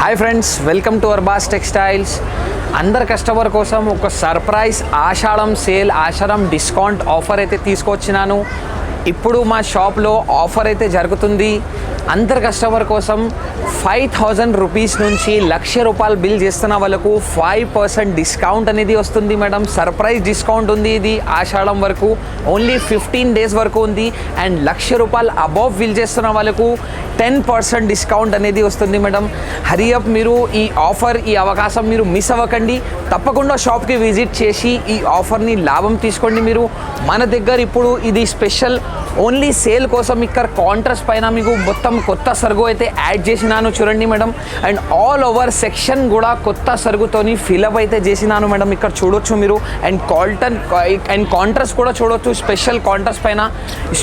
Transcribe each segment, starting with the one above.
Hi friends, welcome to Arbaz textiles. అందరు customer కోసం ఒక సర్ప్రైజ్ ఆషాఢం సేల్, ఆషాఢం డిస్కౌంట్ ఆఫర్ అయితే తీసుకొచ్చినాను. ఇప్పుడు మా షాప్లో ఆఫర్ అయితే జరుగుతుంది. అందరు కస్టమర్ కోసం 5,000 రూపీస్ నుంచి 1,00,000 రూపాయలు బిల్ చేస్తున్న వాళ్ళకు 5% డిస్కౌంట్ అనేది వస్తుంది మేడం. సర్ప్రైజ్ డిస్కౌంట్ ఉంది. ఇది ఆషాఢం వరకు ఓన్లీ 15 డేస్ వరకు ఉంది. అండ్ 1,00,000 రూపాయలు అబోవ్ బిల్ చేస్తున్న వాళ్ళకు 10% డిస్కౌంట్ అనేది వస్తుంది మేడం. హరియప్, మీరు ఈ ఆఫర్, ఈ అవకాశం మీరు మిస్ అవ్వకండి. తప్పకుండా షాప్కి విజిట్ చేసి ఈ ఆఫర్ని లాభం తీసుకోండి. మీరు మన దగ్గర ఇప్పుడు ఇది స్పెషల్ ఓన్లీ సేల్ కోసం ఇక్కడ కాంట్రాస్ట్ పైన మీకు మొత్తం కొత్త సరుగు అయితే యాడ్ చేసినాను చూడండి madam. And all over section కూడా కొత్త సరుగుతోని ఫిలప్ అయితే చేసినాను మేడం. ఇక్కడ చూడొచ్చు మీరు. అండ్ కాటన్ అండ్ కాంట్రాస్ట్ కూడా చూడొచ్చు. స్పెషల్ కాంట్రాస్ట్ పైన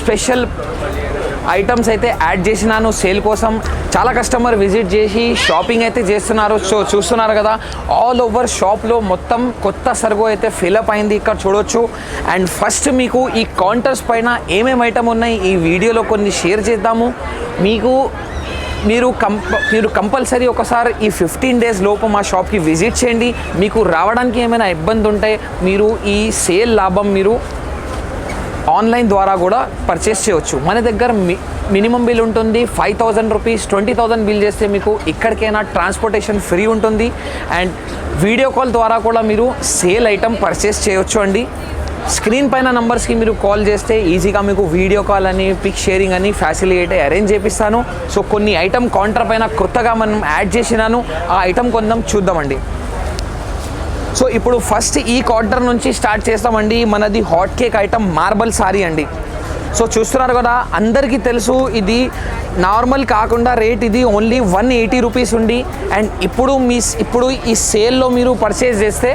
స్పెషల్ ఐటమ్స్ అయితే యాడ్ చేసినాను సేల్ కోసం. చాలా కస్టమర్ విజిట్ చేసి షాపింగ్ అయితే చేస్తున్నారు. సో చూస్తున్నారు కదా, ఆల్ ఓవర్ షాప్లో మొత్తం కొత్త సరుగు అయితే ఫిలప్ అయింది. ఇక్కడ చూడొచ్చు. అండ్ ఫస్ట్ మీకు ఈ కాంట్రాస్ట్ పైన ఏమేమి ఐటమ్ ఉన్నాయి ఈ వీడియోలో కొన్ని షేర్ చేద్దాము. మీరు కంపల్సరీ ఒకసారి ఈ 15 డేస్ లోపు మా షాప్కి విజిట్ చేయండి. మీకు రావడానికి ఏమైనా ఇబ్బంది ఉంటే మీరు ఈ సేల్ లాభం మీరు ఆన్లైన్ ద్వారా కూడా పర్చేస్ చేయవచ్చు. మన దగ్గర మినిమం బిల్ ఉంటుంది 5,000 రూపీస్. 20,000 బిల్ చేస్తే మీకు ఎక్కడికైనా ట్రాన్స్పోర్టేషన్ ఫ్రీ ఉంటుంది. అండ్ వీడియో కాల్ ద్వారా కూడా మీరు సేల్ ఐటమ్ పర్చేస్ చేయొచ్చు అండి. స్క్రీన్ పైన నంబర్స్కి మీరు కాల్ చేస్తే ఈజీగా మీకు వీడియో కాల్ అని, పిక్ షేరింగ్ అని ఫెసిలిటీ అరేంజ్ చేపిస్తాను. సో కొన్ని ఐటమ్ కౌంటర్ పైన కొత్తగా మనం యాడ్ చేసినాను. ఆ ఐటమ్ కొందాం, చూద్దామండి. సో ఇప్పుడు ఫస్ట్ ఈ కార్నర్ నుంచి స్టార్ట్ చేస్తామండి. మనది hot cake item marble sorry అండి. సో చూస్తున్నారు కదా, అందరికీ తెలుసు ఇది నార్మల్ కాకుండా రేట్ ఇది ఓన్లీ 180 రూపీస్ ఉంది. అండ్ ఇప్పుడు ఈ సేల్లో మీరు పర్చేస్ చేస్తే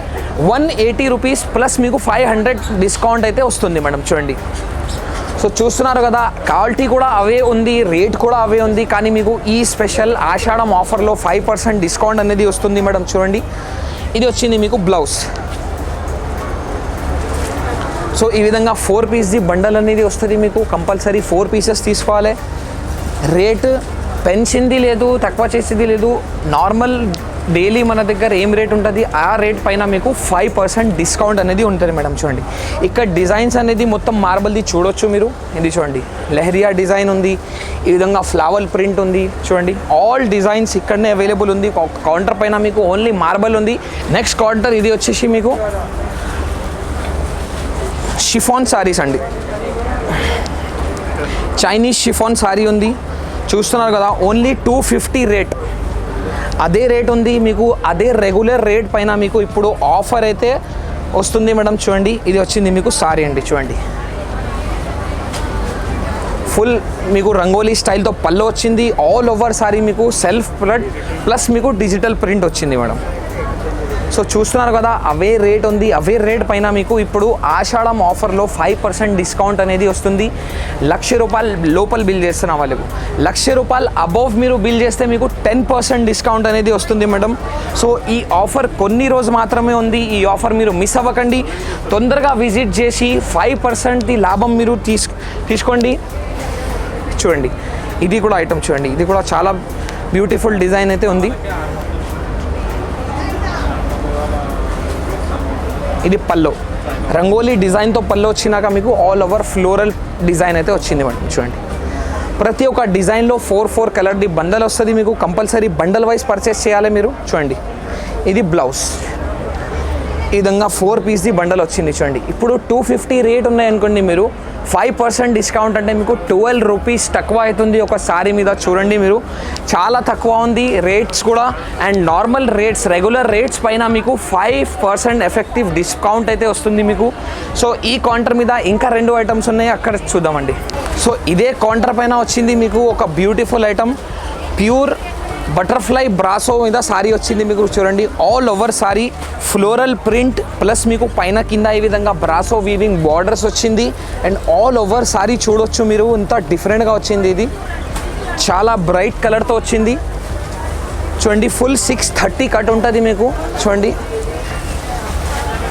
180 రూపీస్ ప్లస్ మీకు 500 డిస్కౌంట్ అయితే వస్తుంది మేడం. చూడండి. సో చూస్తున్నారు కదా, క్వాలిటీ కూడా అవే ఉంది, రేట్ కూడా అవే ఉంది. కానీ మీకు ఈ స్పెషల్ ఆషాఢం ఆఫర్లో 5% డిస్కౌంట్ అనేది వస్తుంది మేడం. చూడండి, ఇది వచ్చింది మీకు బ్లౌజ్. సో ఈ విధంగా 4 పీస్ది బండల్ అనేది వస్తుంది మీకు. కంపల్సరీ 4 పీసెస్ తీసుకోవాలి. రేట్ పెంచింది లేదు, తక్కువ చేసేది లేదు. నార్మల్ డైలీ మన దగ్గర ఏం రేట్ ఉంటుంది ఆ రేట్ పైన మీకు 5% డిస్కౌంట్ అనేది ఉంటుంది మేడం. చూడండి, ఇక్కడ డిజైన్స్ అనేది మొత్తం మార్బల్ది చూడొచ్చు మీరు. ఇది చూడండి, లెహరియా డిజైన్ ఉంది, ఈ విధంగా ఫ్లవర్ ప్రింట్ ఉంది. చూడండి, ఆల్ డిజైన్స్ ఇక్కడనే అవైలబుల్ ఉంది. కౌంటర్ పైన మీకు ఓన్లీ మార్బల్ ఉంది. నెక్స్ట్ కౌంటర్ ఇది వచ్చేసి మీకు షిఫాన్ సారీస్ అండి. చైనీస్ షిఫాన్ సారీ ఉంది. చూస్తున్నారు కదా, ఓన్లీ 250 రేట్. అదే రేట్ ఉంది మీకు. అదే రెగ్యులర్ రేట్ పైన మీకు ఇప్పుడు ఆఫర్ అయితే వస్తుంది మేడం. చూడండి, ఇది వచ్చింది మీకు సారీ అండి. చూడండి, ఫుల్ మీకు రంగోలీ స్టైల్తో పళ్ళు వచ్చింది. ఆల్ ఓవర్ సారీ మీకు సెల్ఫ్ ప్రింట్ ప్లస్ మీకు డిజిటల్ ప్రింట్ వచ్చింది మేడం. సో చూస్తున్నారు కదా, అవే రేట్ ఉంది. అవే రేట్ పైన మీకు ఇప్పుడు ఆషాఢం ఆఫర్లో 5% డిస్కౌంట్ అనేది వస్తుంది. 1,00,000 రూపాయలు లోపల బిల్ చేస్తున్న వాళ్ళకు, 1,00,000 రూపాయలు అబోవ్ మీరు బిల్ చేస్తే మీకు 10% డిస్కౌంట్ అనేది వస్తుంది మేడం. సో ఈ ఆఫర్ కొన్ని రోజు మాత్రమే ఉంది. ఈ ఆఫర్ మీరు మిస్ అవ్వకండి. తొందరగా విజిట్ చేసి 5% లాభం మీరు తీసుకోండి. చూడండి, ఇది కూడా ఐటమ్ చూడండి. ఇది కూడా చాలా బ్యూటిఫుల్ డిజైన్ అయితే ఉంది. ఇది పల్లో రంగోలీ డిజైన్తో పల్లో వచ్చినాక మీకు ఆల్ ఓవర్ ఫ్లోరల్ డిజైన్ అయితే వచ్చింది మేడం. చూడండి, ప్రతి ఒక్క డిజైన్లో 4 కలర్ది బండల్ వస్తుంది మీకు. కంపల్సరీ బండల్ వైజ్ పర్చేస్ చేయాలి మీరు. చూడండి, ఇది బ్లౌజ్. ఈ విధంగా 4 పీస్ది బండల్ వచ్చింది. చూడండి, ఇప్పుడు 250 రేట్ ఉన్నాయనుకోండి, మీరు 5% డిస్కౌంట్ అంటే మీకు 12 రూపీస్ తక్కువ అవుతుంది ఒక సారీ మీద. చూడండి, మీరు చాలా తక్కువ ఉంది రేట్స్ కూడా. And normal rates, regular rates పైన మీకు 5% ఎఫెక్టివ్ డిస్కౌంట్ అయితే వస్తుంది మీకు. సో ఈ కౌంటర్ మీద ఇంకా 2 ఐటమ్స్ ఉన్నాయి, అక్కడ చూద్దామండి. సో ఇదే కౌంటర్ పైన వచ్చింది మీకు ఒక beautiful item, pure butterfly brasso మీద సారీ వచ్చింది మీకు. చూడండి, all over sorry floral print plus మీకు పైన కింద ఈ విధంగా బ్రాసో వీవింగ్ బార్డర్స్ వచ్చింది. అండ్ ఆల్ ఓవర్ సారీ చూడొచ్చు మీరు, ఇంత డిఫరెంట్గా వచ్చింది. ఇది చాలా బ్రైట్ కలర్తో వచ్చింది. చూడండి, ఫుల్ 630 కట్ ఉంటుంది మీకు. చూడండి,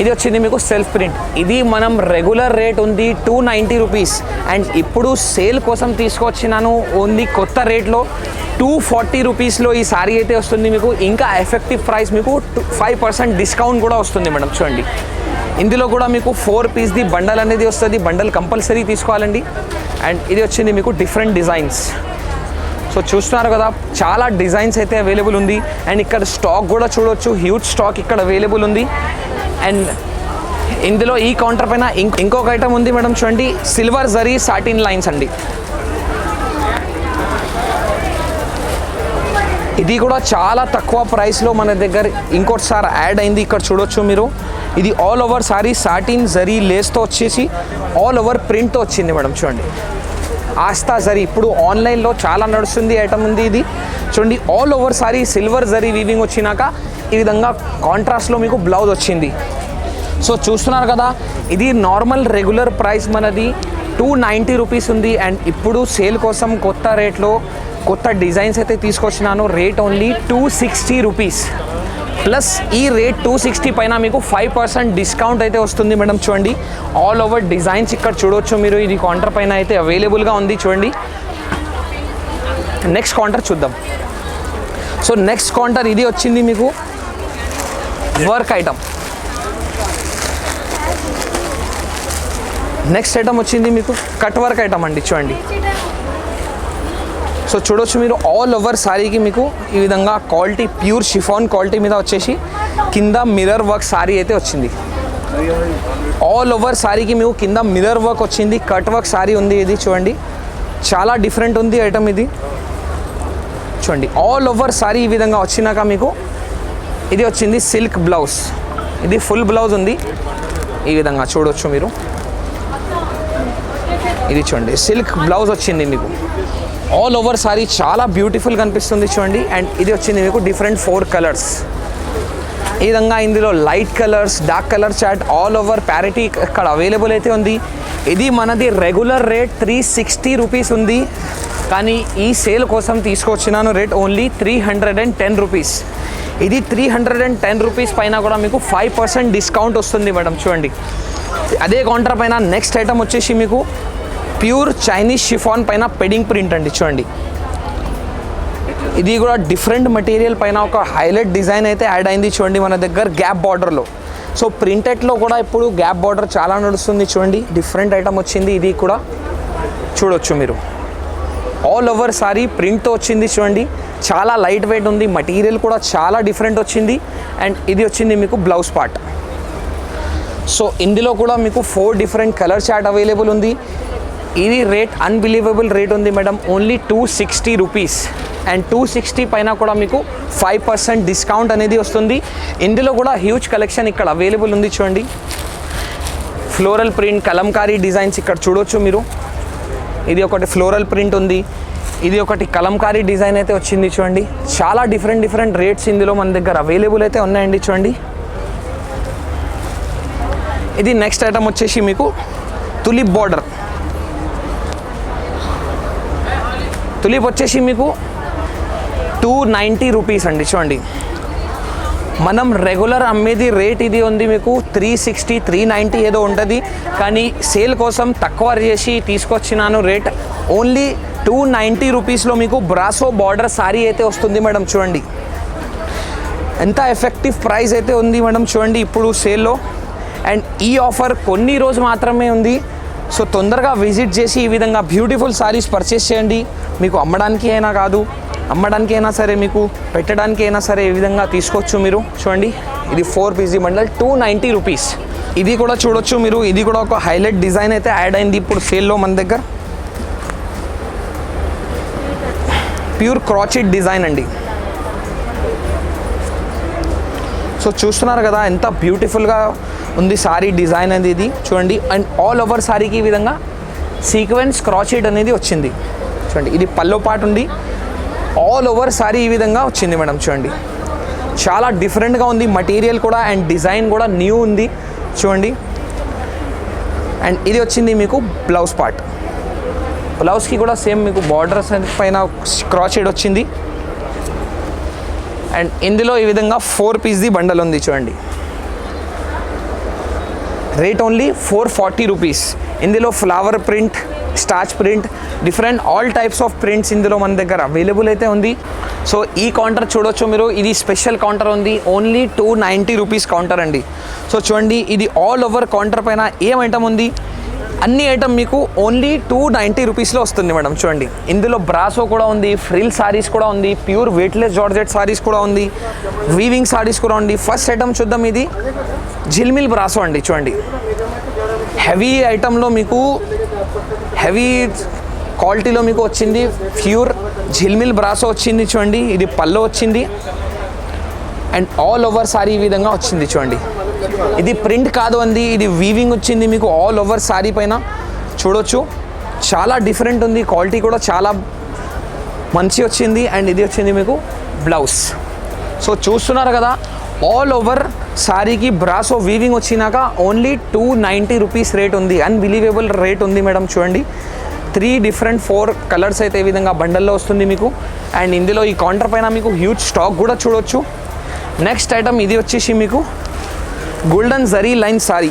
ఇది వచ్చింది మీకు సెల్ఫ్ ప్రింట్. ఇది మనం రెగ్యులర్ రేట్ ఉంది 290 రూపీస్. అండ్ ఇప్పుడు సేల్ కోసం తీసుకొచ్చినాను ఓన్లీ కొత్త రేట్లో 240 రూపీస్లో ఈ సారీ అయితే వస్తుంది మీకు. ఇంకా ఎఫెక్టివ్ ప్రైస్ మీకు 5% డిస్కౌంట్ కూడా వస్తుంది మేడం. చూడండి, ఇందులో కూడా మీకు 4 పీస్ది బండల్ అనేది వస్తుంది. బండల్ కంపల్సరీ తీసుకోవాలండి. అండ్ ఇది వచ్చింది మీకు డిఫరెంట్ డిజైన్స్. సో చూస్తున్నారు కదా, చాలా డిజైన్స్ అయితే అవైలబుల్ ఉంది. అండ్ ఇక్కడ స్టాక్ కూడా చూడవచ్చు, హ్యూజ్ స్టాక్ ఇక్కడ అవైలబుల్ ఉంది. అండ్ ఇందులో ఈ కౌంటర్ పైన ఇంకొక ఐటమ్ ఉంది మేడం. చూడండి, సిల్వర్ జరీ సాటిన్ లైన్స్ అండి. ఇది కూడా చాలా తక్కువ ప్రైస్లో మన దగ్గర ఇంకోటిసారి యాడ్ అయింది. ఇక్కడ చూడొచ్చు మీరు, ఇది all over sari satin zari లేస్తో వచ్చేసి ఆల్ ఓవర్ ప్రింట్తో వచ్చింది మేడం. చూడండి, ఆస్తా జరీ ఇప్పుడు ఆన్లైన్లో చాలా నడుస్తుంది ఐటమ్ ఉంది ఇది. చూడండి, all over sorry silver zari weaving వచ్చినాక ఈ విధంగా కాంట్రాస్ట్లో మీకు బ్లౌజ్ వచ్చింది. సో చూస్తున్నారు కదా, ఇది నార్మల్ రెగ్యులర్ ప్రైస్ మనది 290 రూపీస్ ఉంది. అండ్ ఇప్పుడు సేల్ కోసం కొత్త రేట్లో కొత్త డిజైన్స్ అయితే తీసుకొచ్చినాను. Rate only 260 rupees. ప్లస్ ఈ రేట్ 260 పైన మీకు 5% డిస్కౌంట్ అయితే వస్తుంది మేడం. చూడండి, ఆల్ ఓవర్ డిజైన్స్ ఇక్కడ చూడవచ్చు మీరు. ఇది కౌంటర్ పైన అయితే అవైలబుల్గా ఉంది. చూడండి, నెక్స్ట్ కౌంటర్ చూద్దాం. సో నెక్స్ట్ కౌంటర్ ఇది వచ్చింది మీకు వర్క్ ఐటమ్. నెక్స్ట్ ఐటమ్ వచ్చింది మీకు కట్ వర్క్ ఐటమ్ అండి. చూడండి, సో చూడొచ్చు మీరు, ఆల్ ఓవర్ సారీకి మీకు ఈ విధంగా క్వాలిటీ ప్యూర్ షిఫాన్ క్వాలిటీ మీద వచ్చేసి కింద మిర్రర్ వర్క్ సారీ అయితే వచ్చింది. ఆల్ ఓవర్ సారీకి మీకు కింద మిర్రర్ వర్క్ వచ్చింది. కట్ వర్క్ సారీ ఉంది ఇది. చూడండి, చాలా డిఫరెంట్ ఉంది ఐటమ్ ఇది. చూడండి, ఆల్ ఓవర్ సారీ ఈ విధంగా వచ్చినాక మీకు ఇది వచ్చింది సిల్క్ బ్లౌజ్. ఇది ఫుల్ బ్లౌజ్ ఉంది. ఈ విధంగా చూడొచ్చు మీరు. ఇది చూడండి, సిల్క్ బ్లౌజ్ వచ్చింది మీకు. ఆల్ ఓవర్ సారీ చాలా బ్యూటిఫుల్ కనిపిస్తుంది. చూడండి, అండ్ ఇది వచ్చింది మీకు డిఫరెంట్ 4 కలర్స్. ఈ విధంగా ఇందులో light colours, dark colour chart, all over parity ఇక్కడ అవైలబుల్ అయితే ఉంది. ఇది మనది రెగ్యులర్ రేట్ 360 రూపీస్ ఉంది. కానీ ఈ సేల్ కోసం తీసుకొచ్చినాను రేట్ ఓన్లీ 310 రూపీస్. ఇది 310 రూపీస్ పైన కూడా మీకు 5% డిస్కౌంట్ వస్తుంది మేడం. చూడండి, అదే కౌంటర్ పైన నెక్స్ట్ ఐటమ్ వచ్చేసి మీకు ప్యూర్ చైనీస్ షిఫాన్ పైన పెడింగ్ ప్రింట్ అండి. చూడండి, ఇది కూడా డిఫరెంట్ మెటీరియల్ పైన ఒక హైలైట్ డిజైన్ అయితే యాడ్ అయింది. చూడండి, మన దగ్గర గ్యాప్ బార్డర్లో. సో ప్రింటెడ్లో కూడా ఇప్పుడు గ్యాప్ బార్డర్ చాలా నడుస్తుంది. చూడండి, డిఫరెంట్ ఐటమ్ వచ్చింది. ఇది కూడా చూడొచ్చు మీరు. ఆల్ ఓవర్ సారీ ప్రింట్తో వచ్చింది. చూడండి, చాలా లైట్ వెయిట్ ఉంది. మెటీరియల్ కూడా చాలా డిఫరెంట్ వచ్చింది. అండ్ ఇది వచ్చింది మీకు బ్లౌజ్ పార్ట్. సో ఇందులో కూడా మీకు 4 డిఫరెంట్ కలర్ చార్ట్ అవైలబుల్ ఉంది. ఇది రేట్ అన్బిలీవబుల్ రేట్ ఉంది మేడం. Only 260 rupees. అండ్ 260 పైన కూడా మీకు 5% డిస్కౌంట్ అనేది వస్తుంది. ఇందులో కూడా హ్యూజ్ కలెక్షన్ ఇక్కడ అవైలబుల్ ఉంది. చూడండి, ఫ్లోరల్ ప్రింట్, కలంకారీ డిజైన్స్ ఇక్కడ చూడొచ్చు మీరు. ఇది ఒకటి ఫ్లోరల్ ప్రింట్ ఉంది. ఇది ఒకటి కలంకారీ డిజైన్ అయితే వచ్చింది. చూడండి, చాలా డిఫరెంట్ రేట్స్ ఇందులో మన దగ్గర అవైలబుల్ అయితే ఉన్నాయండి. చూడండి, ఇది నెక్స్ట్ ఐటమ్ వచ్చేసి మీకు తులిప్ బార్డర్. తులిప్ వచ్చేసి మీకు 290 రూపీస్ అండి. చూడండి, మనం రెగ్యులర్ అమ్మేది రేట్ ఇది ఉంది మీకు 360, 390 ఏదో ఉంటుంది. కానీ సేల్ కోసం తక్కువ చేసి తీసుకొచ్చినాను. రేట్ ఓన్లీ 290 రూపీస్లో మీకు బ్రాసో బార్డర్ సారీ అయితే వస్తుంది మేడం. చూడండి, ఎంత ఎఫెక్టివ్ ప్రైస్ అయితే ఉంది మేడం. చూడండి, ఇప్పుడు సేల్లో. అండ్ ఈ ఆఫర్ కొన్ని రోజు మాత్రమే ఉంది. సో తొందరగా విజిట్ చేసి ఈ విధంగా బ్యూటిఫుల్ సారీస్ పర్చేస్ చేయండి. మీకు అమ్మడానికి అయినా కాదు, అమ్మడానికి అయినా సరే, మీకు పెట్టడానికి అయినా సరే ఈ విధంగా తీసుకోవచ్చు మీరు. చూడండి, ఇది 4 పీస్ బండల్ 290 రూపీస్. ఇది కూడా చూడొచ్చు మీరు. ఇది కూడా ఒక హైలైట్ డిజైన్ అయితే యాడ్ అయింది ఇప్పుడు సేల్లో మన దగ్గర. ప్యూర్ క్రాచెట్ డిజైన్ అండి. సో చూస్తున్నారు కదా ఎంత బ్యూటిఫుల్గా ఉంది సారీ డిజైన్ అనేది ఇది. చూడండి, అండ్ ఆల్ ఓవర్ సారీకి ఈ విధంగా సీక్వెన్స్ క్రాచెట్ అనేది వచ్చింది. చూడండి, ఇది పల్లో పార్ట్ ఉంది. ఆల్ ఓవర్ సారీ ఈ విధంగా వచ్చింది మేడం. చూడండి, చాలా డిఫరెంట్గా ఉంది మెటీరియల్ కూడా. అండ్ డిజైన్ కూడా న్యూ ఉంది. చూడండి, అండ్ ఇది వచ్చింది మీకు బ్లౌజ్ పార్ట్. బ్లౌజ్కి కూడా సేమ్ మీకు బార్డర్స్ పైన క్రాచెట్ వచ్చింది. అండ్ ఇందులో ఈ విధంగా 4 పీస్ది బండల్ ఉంది. చూడండి, రేట్ ఓన్లీ 440 రూపీస్. ఇందులో flower print, starch print, different all types of prints ఇందులో మన దగ్గర అవైలబుల్ అయితే ఉంది. సో ఈ కౌంటర్ చూడొచ్చు మీరు, ఇది స్పెషల్ కౌంటర్ ఉంది, ఓన్లీ 290 రూపీస్ కౌంటర్ అండి. సో చూడండి, ఇది ఆల్ ఓవర్ కౌంటర్ పైన ఏం ఐటమ్ ఉంది, అన్ని ఐటమ్ మీకు ఓన్లీ 290 రూపీస్లో వస్తుంది మేడం. చూడండి, ఇందులో బ్రాసో కూడా ఉంది, ఫ్రిల్ సారీస్ కూడా ఉంది, ప్యూర్ వెయిట్లెస్ జార్జెట్ సారీస్ కూడా ఉంది, వీవింగ్ సారీస్ కూడా ఉంది. ఫస్ట్ ఐటమ్ చూద్దాం, ఇది జిల్మిల్ బ్రాసో అండి. చూడండి, హెవీ ఐటంలో మీకు హెవీ క్వాలిటీలో మీకు వచ్చింది, ప్యూర్ జిల్మిల్ బ్రాసో వచ్చింది. చూడండి, ఇది పల్లో వచ్చింది అండ్ ఆల్ ఓవర్ సారీ ఈ విధంగా వచ్చింది. చూడండి, ఇది ప్రింట్ కాదు అండి, ఇది వీవింగ్ వచ్చింది మీకు ఆల్ ఓవర్ సారీ పైన. చూడొచ్చు, చాలా డిఫరెంట్ ఉంది, క్వాలిటీ కూడా చాలా మంచి వచ్చింది. అండ్ ఇది వచ్చింది మీకు బ్లౌజ్. సో చూస్తున్నారు కదా, ఆల్ ఓవర్ సారీకి బ్రాసో వీవింగ్ వచ్చినాక ఓన్లీ 290 రూపీస్ రేట్ ఉంది. అన్బిలీవబుల్ రేట్ ఉంది మేడం. చూడండి, 4 కలర్స్ అయితే ఈ విధంగా బండల్లో వస్తుంది మీకు. అండ్ ఇందులో ఈ కౌంటర్ పైన మీకు హ్యూజ్ స్టాక్ కూడా చూడొచ్చు. నెక్స్ట్ ఐటమ్ ఇది వచ్చేసి మీకు గోల్డెన్ జరీ లైన్ సారీ,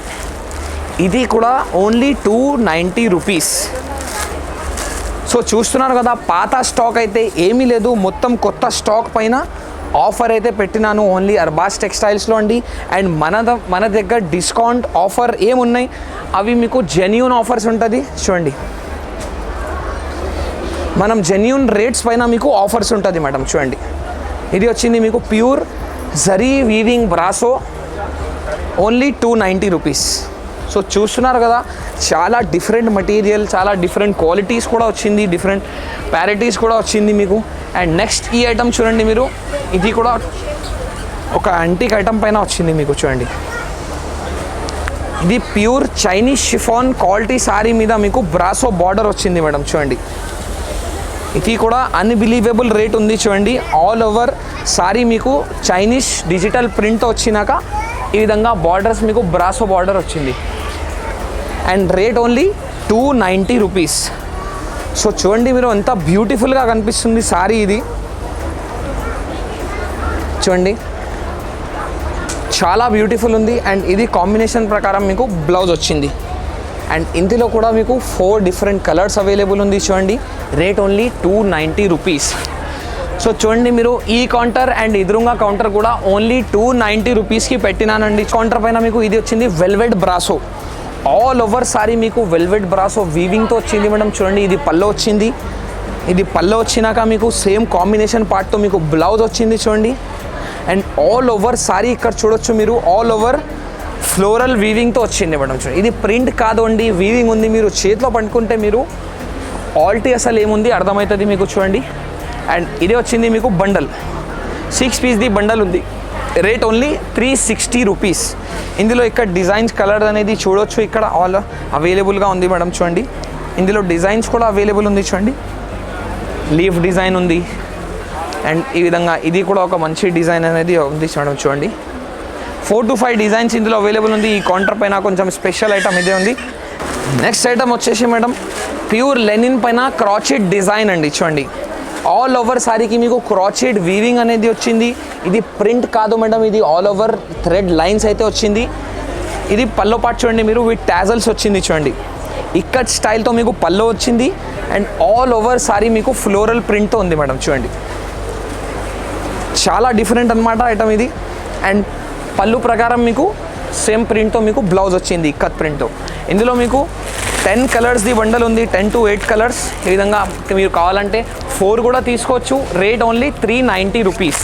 ఇది కూడా ఓన్లీ 290 రూపీస్. సో చూస్తున్నారు కదా, పాత స్టాక్ అయితే ఏమీ లేదు, మొత్తం కొత్త స్టాక్ పైన ఆఫర్ అయితే పెట్టినాను ఓన్లీ అర్బాస్ టెక్స్టైల్స్లో అండి. అండ్ మన దగ్గర డిస్కౌంట్ ఆఫర్ ఏమున్నాయి, అవి మీకు జెన్యూన్ ఆఫర్స్ ఉంటుంది. చూడండి, మనం జెన్యూన్ రేట్స్ పైన మీకు ఆఫర్స్ ఉంటుంది మేడం. చూడండి, ఇది వచ్చింది మీకు pure zari weaving brasso, only 290 rupees. So చూస్తున్నారు కదా, చాలా డిఫరెంట్ మటీరియల్, చాలా డిఫరెంట్ క్వాలిటీస్ కూడా వచ్చింది, డిఫరెంట్ ప్యారిటీస్ కూడా వచ్చింది మీకు. అండ్ నెక్స్ట్ ఈ ఐటమ్ చూడండి మీరు, ఇది కూడా ఒక యాంటిక్ ఐటమ్ పైన వచ్చింది మీకు. చూడండి, ఇది pure Chinese chiffon quality sorry మీద మీకు బ్రాసో బార్డర్ వచ్చింది మేడం. చూడండి, ఇది కూడా అన్బిలీవబుల్ రేట్ ఉంది. చూడండి, ఆల్ ఓవర్ సారీ మీకు చైనీస్ డిజిటల్ ప్రింట్ వచ్చినాక ఈ విధంగా బార్డర్స్ మీకు బ్రాసో బార్డర్ వచ్చింది. And rate only 290 rupees. So చూడండి మీరు, ఎంత బ్యూటిఫుల్గా కనిపిస్తుంది సారీ ఇది. చూడండి, చాలా బ్యూటిఫుల్ ఉంది. అండ్ ఇది కాంబినేషన్ ప్రకారం మీకు బ్లౌజ్ వచ్చింది. అండ్ ఇందులో కూడా మీకు 4 డిఫరెంట్ కలర్స్ అవైలబుల్ ఉంది. చూడండి, రేట్ ఓన్లీ 290 రూపీస్. సో చూడండి మీరు, ఈ కౌంటర్ అండ్ ఎదురుగా కౌంటర్ కూడా ఓన్లీ 290 రూపీస్కి పెట్టినానండి. కౌంటర్ పైన మీకు ఇది వచ్చింది velvet brasso, all over sorry మీకు వెల్వెట్ బ్రాసో వీవింగ్తో వచ్చింది మేడం. చూడండి, ఇది పల్లో వచ్చింది, ఇది పల్లో వచ్చినాక మీకు సేమ్ కాంబినేషన్ పార్ట్తో మీకు బ్లౌజ్ వచ్చింది. చూడండి, అండ్ ఆల్ ఓవర్ సారీ ఇక్కడ చూడొచ్చు మీరు, ఆల్ ఓవర్ ఫ్లోరల్ వీవింగ్తో వచ్చింది మేడం. చూడండి, ఇది ప్రింట్ కాదు అండి, వీవింగ్ ఉంది. మీరు చేతిలో పట్టుకుంటే మీరు క్వాలిటీ అసలు ఏముంది అర్థమవుతుంది మీకు. చూడండి, అండ్ ఇది వచ్చింది మీకు బండల్, 6 పీస్ది బండల్ ఉంది. Rate only 360 rupees. ఇందులో ఇక్కడ డిజైన్స్ కలర్ అనేది చూడొచ్చు, ఇక్కడ ఆల్ అవైలబుల్గా ఉంది మేడం. చూడండి, ఇందులో డిజైన్స్ కూడా అవైలబుల్ ఉంది. చూడండి, లీఫ్ డిజైన్ ఉంది. అండ్ ఈ విధంగా ఇది కూడా ఒక మంచి డిజైన్ అనేది ఉంది మేడం. చూడండి, 4 to 5 డిజైన్స్ ఇందులో అవైలబుల్ ఉంది. ఈ కౌంటర్ పైన కొంచెం స్పెషల్ ఐటమ్ ఇదే ఉంది. నెక్స్ట్ ఐటమ్ వచ్చేసి మేడం ప్యూర్ లెనిన్ పైన క్రాచెడ్ డిజైన్ అండి. చూడండి, ఆల్ ఓవర్ సారీకి మీకు క్రాచెడ్ వీవింగ్ అనేది వచ్చింది. ఇది ప్రింట్ కాదు మేడం, ఇది ఆల్ ఓవర్ థ్రెడ్ లైన్స్ అయితే వచ్చింది. ఇది పల్లో పార్ట్ చూడండి మీరు, విత్ టాజల్స్ వచ్చింది. చూడండి, ఇక్కత్ స్టైల్తో మీకు పల్లో వచ్చింది. అండ్ ఆల్ ఓవర్ సారీ మీకు ఫ్లోరల్ ప్రింట్తో ఉంది మేడం. చూడండి, చాలా డిఫరెంట్ అనమాట ఐటమ్ ఇది. అండ్ పళ్ళు ప్రకారం మీకు సేమ్ ప్రింట్తో మీకు బ్లౌజ్ వచ్చింది, ఇక్కత్ ప్రింట్తో. ఇందులో మీకు 10 కలర్స్ది బండల్ ఉంది, 10 to 8 కలర్స్. ఈ విధంగా మీరు కావాలంటే 4 కూడా తీసుకోవచ్చు. Rate only 390 rupees.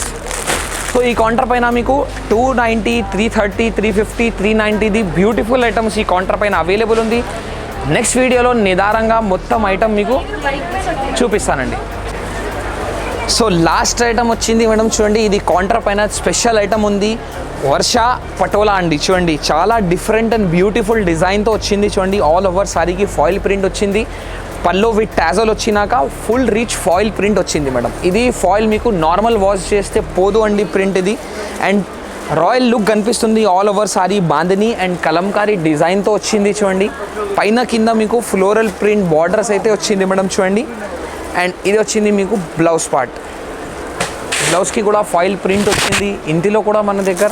సో ఈ కౌంటర్ పైన మీకు 290, 330, 350, 390ది బ్యూటిఫుల్ ఐటమ్స్ ఈ కౌంటర్ పైన అవైలబుల్ ఉంది. నెక్స్ట్ వీడియోలో నిదారంగా మొత్తం ఐటమ్ మీకు చూపిస్తానండి. సో లాస్ట్ ఐటమ్ వచ్చింది మేడం. చూడండి, ఇది కౌంటర్ పైన స్పెషల్ ఐటమ్ ఉంది, వర్ష పటోలా అండి. చూడండి, చాలా డిఫరెంట్ అండ్ బ్యూటిఫుల్ డిజైన్తో వచ్చింది. చూడండి, ఆల్ ఓవర్ సారీకి ఫాయిల్ ప్రింట్ వచ్చింది. పల్లో విత్ టాజల్ వచ్చినాక ఫుల్ రీచ్ ఫాయిల్ ప్రింట్ వచ్చింది మేడం. ఇది ఫాయిల్ మీకు నార్మల్ వాష్ చేస్తే పోదు అండి ప్రింట్ ఇది. అండ్ రాయల్ లుక్ కనిపిస్తుంది. All over sorry bandhani and Kalamkari డిజైన్తో వచ్చింది. చూడండి, పైన కింద మీకు ఫ్లోరల్ ప్రింట్ బార్డర్స్ అయితే వచ్చింది మేడం. చూడండి, అండ్ ఇది వచ్చింది మీకు బ్లౌజ్ పార్ట్. బ్లౌజ్కి కూడా ఫాయిల్ ప్రింట్ వచ్చింది. ఇందులో కూడా మన దగ్గర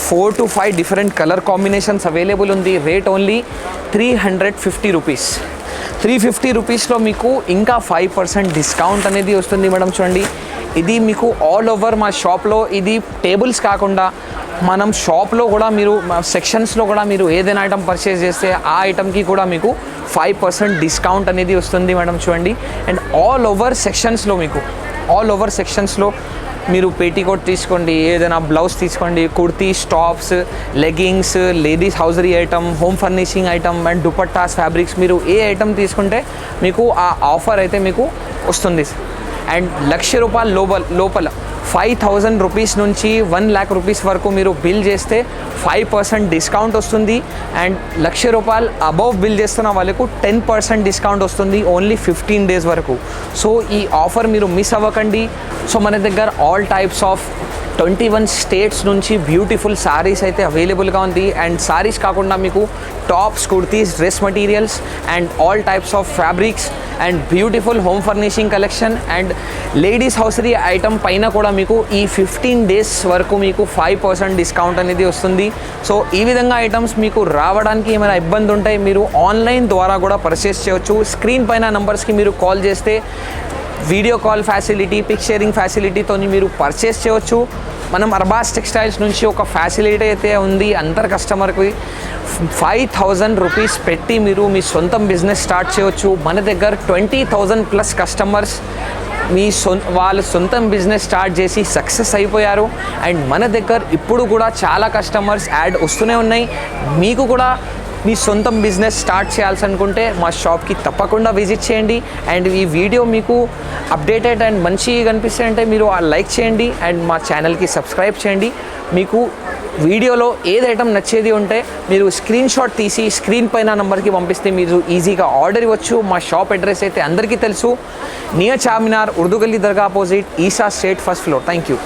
4 to 5 different colour combinations available ఉంది. Rate only 350 rupees. 350 రూపీస్లో మీకు ఇంకా 5% డిస్కౌంట్ అనేది వస్తుంది మేడం. చూడండి, ఇది మీకు ఆల్ ఓవర్ మా షాప్లో ఇది టేబుల్స్ కాకుండా మనం షాప్లో కూడా మీరు సెక్షన్స్లో కూడా మీరు ఏదైనా ఐటమ్ పర్చేస్ చేస్తే ఆ ఐటమ్కి కూడా మీకు 5% డిస్కౌంట్ అనేది వస్తుంది మేడం. చూడండి, అండ్ ఆల్ ఓవర్ సెక్షన్స్లో మీరు పేటీకోట్ తీసుకోండి, ఏదైనా బ్లౌజ్ తీసుకోండి, kurtis, tops, leggings, ladies hosiery item, home furnishing item and dupattas, fabrics, మీరు ఏ ఐటమ్ తీసుకుంటే మీకు ఆ ఆఫర్ అయితే మీకు వస్తుంది. అండ్ ₹1,00,000 లోపల 5,000 రూపీస్ నుంచి 1,00,000 రూపీస్ వరకు మీరు బిల్ చేస్తే 5% డిస్కౌంట్ వస్తుంది. అండ్ ₹1,00,000 అబవ్ బిల్ చేస్తున్న వాళ్ళకు 10% డిస్కౌంట్ వస్తుంది ఓన్లీ 15 డేస్ వరకు. సో ఈ ఆఫర్ మీరు మిస్ అవ్వకండి. సో మన దగ్గర ఆల్ టైప్స్ ఆఫ్ 21 స్టేట్స్ నుంచి బ్యూటిఫుల్ సారీస్ అయితే అవైలబుల్గా ఉంది. అండ్ సారీస్ కాకుండా మీకు tops, kurtis, dress materials and all types of fabrics and beautiful home furnishing collection and ladies hosiery item పైన కూడా మీకు ఈ 15 డేస్ వరకు మీకు 5% డిస్కౌంట్ అనేది వస్తుంది. సో ఈ విధంగా ఐటమ్స్ మీకు రావడానికి ఏమైనా ఇబ్బంది ఉంటే మీరు ఆన్లైన్ ద్వారా కూడా పర్చేస్ చేయవచ్చు. స్క్రీన్ పైన నంబర్స్కి మీరు కాల్ చేస్తే video call facility, pic sharing ఫెసిలిటీతో మీరు పర్చేస్ చేయవచ్చు. మనం అర్బాస్ టెక్స్టైల్స్ నుంచి ఒక ఫెసిలిటీ అయితే ఉంది, అందరు కస్టమర్కి 5,000 రూపీస్ పెట్టి మీరు మీ సొంతం బిజినెస్ స్టార్ట్ చేయవచ్చు. మన దగ్గర 20,000+ కస్టమర్స్ వాళ్ళ సొంతం బిజినెస్ స్టార్ట్ చేసి సక్సెస్ అయిపోయారు. అండ్ మన దగ్గర ఇప్పుడు కూడా చాలా కస్టమర్స్ యాడ్ వస్తూనే ఉన్నాయి. మీకు కూడా మీ సొంతం బిజినెస్ స్టార్ట్ చేయాల్సి అనుకుంటే మా షాప్కి తప్పకుండా విజిట్ చేయండి. అండ్ ఈ వీడియో మీకు అప్డేటెడ్ అండ్ మంచిగా కనిపిస్తే అంటే మీరు లైక్ చేయండి అండ్ మా ఛానల్కి సబ్స్క్రైబ్ చేయండి. మీకు వీడియోలో ఏది ఐటమ్ నచ్చేది ఉంటే మీరు స్క్రీన్ షాట్ తీసి స్క్రీన్ పైన నెంబర్కి పంపిస్తే మీరు ఈజీగా ఆర్డర్ ఇవ్వచ్చు. మా షాప్ అడ్రస్ అయితే అందరికీ తెలుసు, నియర్ చార్మినార్, ఉర్దూ గల్లీ దర్గా opposite, Isa street, 1st floor. Thank you.